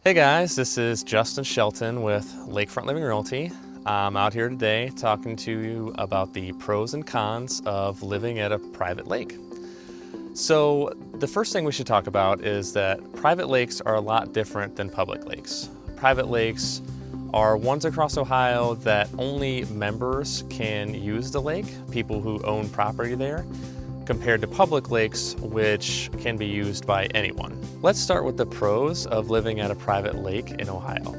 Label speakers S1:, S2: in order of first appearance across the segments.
S1: Hey guys, this is Justin Shelton with Lakefront Living Realty. I'm out here today talking to you about the pros and cons of living at a private lake. So the first thing we should talk about is that private lakes are a lot different than public lakes. Private lakes are ones across Ohio that only members can use the lake, people who own property there, compared to public lakes, which can be used by anyone. Let's start with the pros of living at a private lake in Ohio.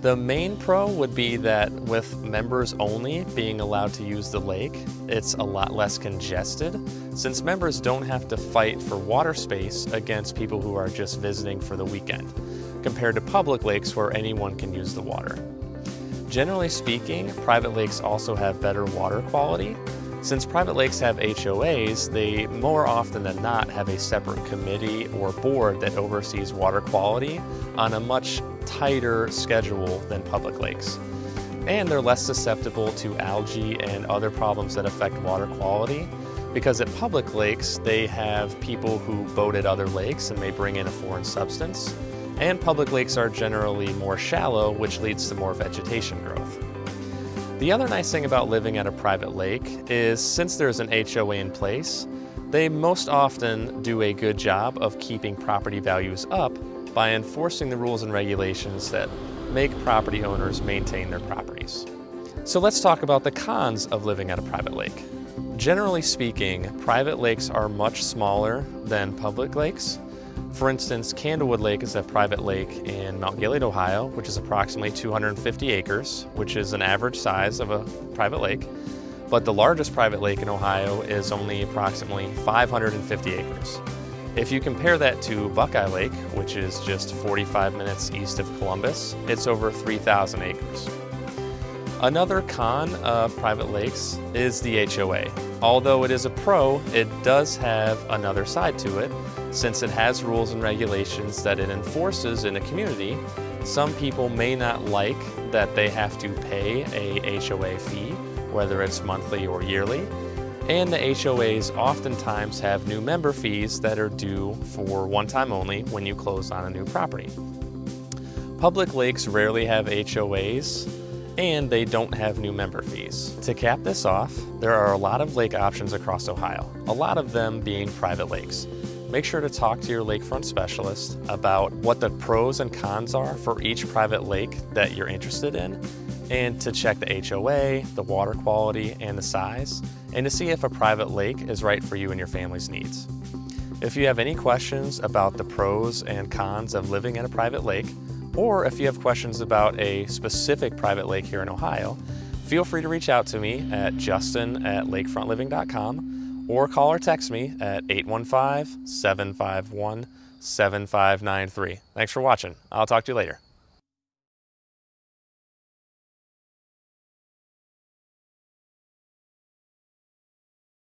S1: The main pro would be that with members only being allowed to use the lake, it's a lot less congested, since members don't have to fight for water space against people who are just visiting for the weekend, compared to public lakes where anyone can use the water. Generally speaking, private lakes also have better water quality. Since private lakes have HOAs, they more often than not have a separate committee or board that oversees water quality on a much tighter schedule than public lakes. And they're less susceptible to algae and other problems that affect water quality, because at public lakes, they have people who boat at other lakes and may bring in a foreign substance. And public lakes are generally more shallow, which leads to more vegetation growth. The other nice thing about living at a private lake is since there's an HOA in place, they most often do a good job of keeping property values up by enforcing the rules and regulations that make property owners maintain their properties. So let's talk about the cons of living at a private lake. Generally speaking, private lakes are much smaller than public lakes. For instance, Candlewood Lake is a private lake in Mount Gilead, Ohio, which is approximately 250 acres, which is an average size of a private lake. But the largest private lake in Ohio is only approximately 550 acres. If you compare that to Buckeye Lake, which is just 45 minutes east of Columbus, it's over 3,000 acres. Another con of private lakes is the HOA. Although it is a pro, it does have another side to it. Since it has rules and regulations that it enforces in a community, some people may not like that they have to pay a HOA fee, whether it's monthly or yearly. And the HOAs oftentimes have new member fees that are due for one time only when you close on a new property. Public lakes rarely have HOAs, and they don't have new member fees. To cap this off, there are a lot of lake options across Ohio, a lot of them being private lakes. Make sure to talk to your lakefront specialist about what the pros and cons are for each private lake that you're interested in, and to check the HOA, the water quality, and the size, and to see if a private lake is right for you and your family's needs. If you have any questions about the pros and cons of living at a private lake, or if you have questions about a specific private lake here in Ohio, feel free to reach out to me at justin@lakefrontliving.com or call or text me at 815-751-7593. Thanks for watching. I'll talk to you later.